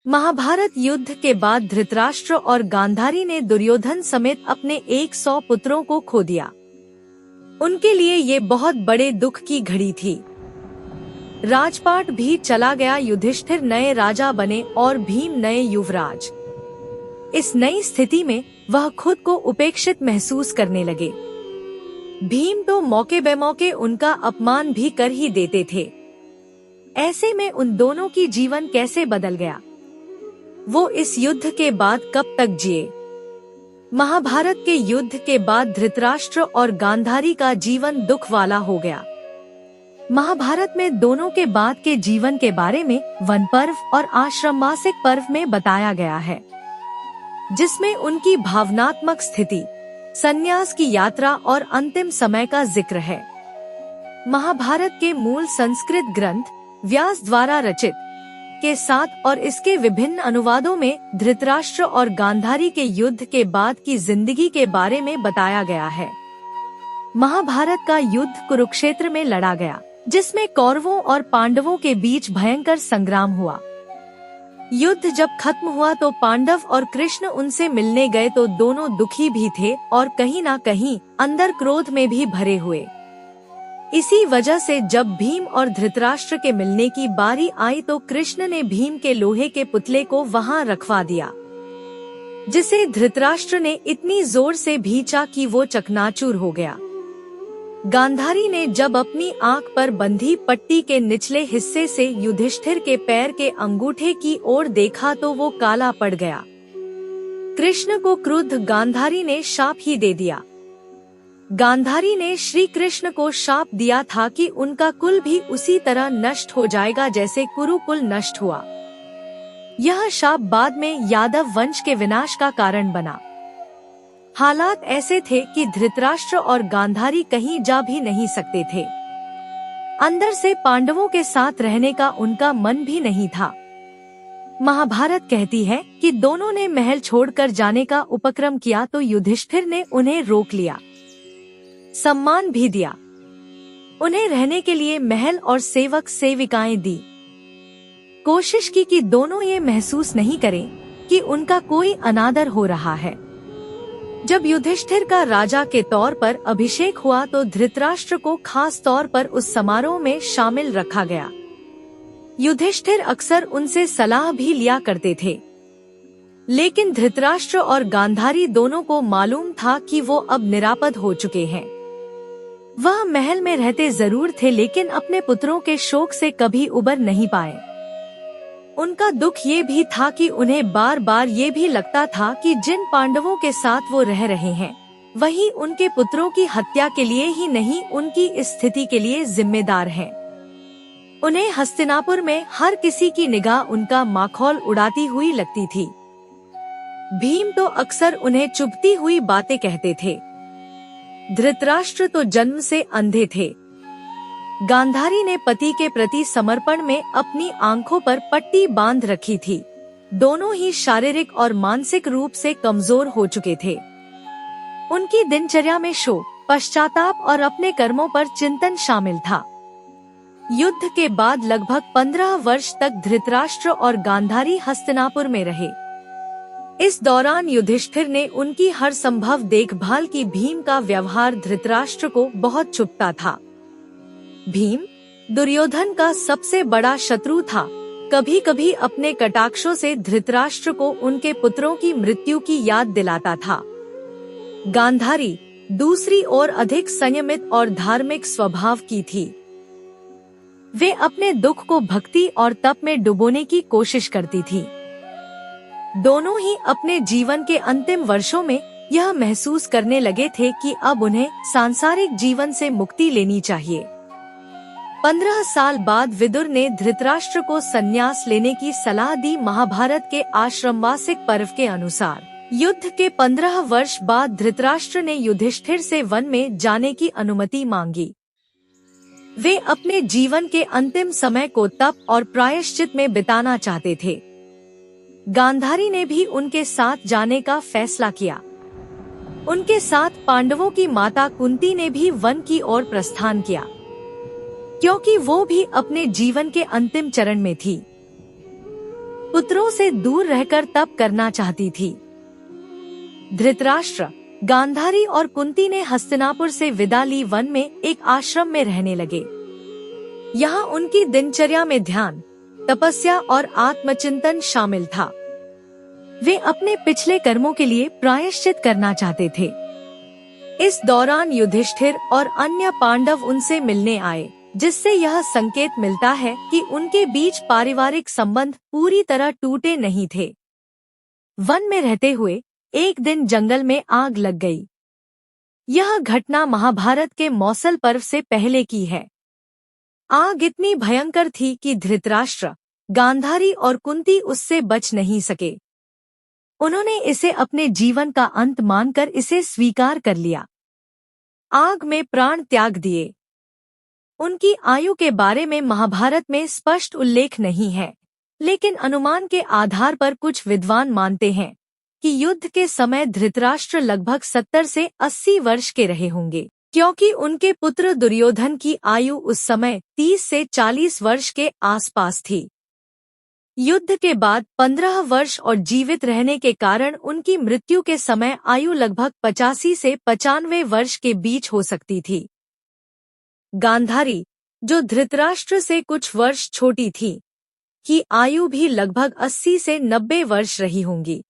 महाभारत युद्ध के बाद धृतराष्ट्र और गांधारी ने दुर्योधन समेत अपने 100 पुत्रों को खो दिया। उनके लिए ये बहुत बड़े दुख की घड़ी थी। राजपाट भी चला गया, युधिष्ठिर नए राजा बने और भीम नए युवराज। इस नई स्थिति में वह खुद को उपेक्षित महसूस करने लगे। भीम तो मौके बेमौके उनका अपमान भी कर ही देते थे। ऐसे में उन दोनों की जीवन कैसे बदल गया। वो इस युद्ध के बाद कब तक जिए। महाभारत के युद्ध के बाद धृतराष्ट्र और गांधारी का जीवन दुख वाला हो गया। महाभारत में दोनों के बाद के जीवन के बारे में वन पर्व और आश्रमवासिक पर्व में बताया गया है, जिसमें उनकी भावनात्मक स्थिति, संन्यास की यात्रा और अंतिम समय का जिक्र है। महाभारत के मूल संस्कृत ग्रंथ व्यास द्वारा रचित के साथ और इसके विभिन्न अनुवादों में धृतराष्ट्र और गांधारी के युद्ध के बाद की जिंदगी के बारे में बताया गया है। महाभारत का युद्ध कुरुक्षेत्र में लड़ा गया, जिसमें कौरवों और पांडवों के बीच भयंकर संग्राम हुआ। युद्ध जब खत्म हुआ तो पांडव और कृष्ण उनसे मिलने गए तो दोनों दुखी भी थे और कहीं न कहीं अंदर क्रोध में भी भरे हुए। इसी वजह से जब भीम और धृतराष्ट्र के मिलने की बारी आई तो कृष्ण ने भीम के लोहे के पुतले को वहां रखवा दिया, जिसे धृतराष्ट्र ने इतनी जोर से भींचा कि वो चकनाचूर हो गया। गांधारी ने जब अपनी आंख पर बंधी पट्टी के निचले हिस्से से युधिष्ठिर के पैर के अंगूठे की ओर देखा तो वो काला पड़ गया। कृष्ण को क्रुद्ध गांधारी ने शाप ही दे दिया। गांधारी ने श्री कृष्ण को शाप दिया था कि उनका कुल भी उसी तरह नष्ट हो जाएगा जैसे कुरुकुल नष्ट हुआ। यह शाप बाद में यादव वंश के विनाश का कारण बना। हालात ऐसे थे कि धृतराष्ट्र और गांधारी कहीं जा भी नहीं सकते थे। अंदर से पांडवों के साथ रहने का उनका मन भी नहीं था। महाभारत कहती है कि दोनों ने महल छोड़कर जाने का उपक्रम किया तो युधिष्ठिर ने उन्हें रोक लिया, सम्मान भी दिया। उन्हें रहने के लिए महल और सेवक सेविकाएं दी। कोशिश की कि दोनों ये महसूस नहीं करें कि उनका कोई अनादर हो रहा है। जब युधिष्ठिर का राजा के तौर पर अभिषेक हुआ तो धृतराष्ट्र को खास तौर पर उस समारोह में शामिल रखा गया। युधिष्ठिर अक्सर उनसे सलाह भी लिया करते थे, लेकिन धृतराष्ट्र और गांधारी दोनों को मालूम था कि वो अब निरापद हो चुके हैं। वह महल में रहते जरूर थे, लेकिन अपने पुत्रों के शोक से कभी उबर नहीं पाए। उनका दुख ये भी था कि उन्हें बार बार ये भी लगता था कि जिन पांडवों के साथ वो रह रहे हैं वही उनके पुत्रों की हत्या के लिए ही नहीं, उनकी इस स्थिति के लिए जिम्मेदार हैं। उन्हें हस्तिनापुर में हर किसी की निगाह उनका माखौल उड़ाती हुई लगती थी। भीम तो अक्सर उन्हें चुभती हुई बातें कहते थे। धृतराष्ट्र तो जन्म से अंधे थे। गांधारी ने पति के प्रति समर्पण में अपनी आंखों पर पट्टी बांध रखी थी। दोनों ही शारीरिक और मानसिक रूप से कमजोर हो चुके थे। उनकी दिनचर्या में शोक, पश्चाताप और अपने कर्मों पर चिंतन शामिल था। युद्ध के बाद लगभग 15 वर्ष तक धृतराष्ट्र और गांधारी हस्तिनापुर में रहे। इस दौरान युधिष्ठिर ने उनकी हर संभव देखभाल की। भीम का व्यवहार धृतराष्ट्र को बहुत चुभता था। भीम दुर्योधन का सबसे बड़ा शत्रु था। कभी कभी अपने कटाक्षों से धृतराष्ट्र को उनके पुत्रों की मृत्यु की याद दिलाता था। गांधारी दूसरी ओर अधिक संयमित और धार्मिक स्वभाव की थी। वे अपने दुख को भक्ति और तप में डुबोने की कोशिश करती थी। दोनों ही अपने जीवन के अंतिम वर्षों में यह महसूस करने लगे थे कि अब उन्हें सांसारिक जीवन से मुक्ति लेनी चाहिए। 15 साल बाद विदुर ने धृतराष्ट्र को संन्यास लेने की सलाह दी। महाभारत के आश्रमवासिक पर्व के अनुसार युद्ध के 15 वर्ष बाद धृतराष्ट्र ने युधिष्ठिर से वन में जाने की अनुमति मांगी। वे अपने जीवन के अंतिम समय को तप और प्रायश्चित में बिताना चाहते थे। गांधारी ने भी उनके साथ जाने का फैसला किया। उनके साथ पांडवों की माता कुंती ने भी वन की ओर प्रस्थान किया, क्योंकि वो भी अपने जीवन के अंतिम चरण में थी। पुत्रों से दूर रहकर तप करना चाहती थी। धृतराष्ट्र, गांधारी और कुंती ने हस्तिनापुर से विदा ली। वन में एक आश्रम में रहने लगे। यहाँ उनकी दिनचर्या में ध्यान, तपस्या और आत्मचिंतन शामिल था। वे अपने पिछले कर्मों के लिए प्रायश्चित करना चाहते थे। इस दौरान युधिष्ठिर और अन्य पांडव उनसे मिलने आए, जिससे यह संकेत मिलता है कि उनके बीच पारिवारिक संबंध पूरी तरह टूटे नहीं थे। वन में रहते हुए एक दिन जंगल में आग लग गई। यह घटना महाभारत के मौसल पर्व से पहले की है। आग इतनी भयंकर थी कि धृतराष्ट्र, गांधारी और कुंती उससे बच नहीं सके। उन्होंने इसे अपने जीवन का अंत मानकर इसे स्वीकार कर लिया। आग में प्राण त्याग दिए। उनकी आयु के बारे में महाभारत में स्पष्ट उल्लेख नहीं है, लेकिन अनुमान के आधार पर कुछ विद्वान मानते हैं कि युद्ध के समय धृतराष्ट्र लगभग 70 से 80 वर्ष के रहे होंगे, क्योंकि उनके पुत्र दुर्योधन की आयु उस समय 30 से 40 वर्ष के आसपास थी। युद्ध के बाद 15 वर्ष और जीवित रहने के कारण उनकी मृत्यु के समय आयु लगभग 85 से 95 वर्ष के बीच हो सकती थी। गांधारी, जो धृतराष्ट्र से कुछ वर्ष छोटी थी, की आयु भी लगभग 80 से 90 वर्ष रही होंगी।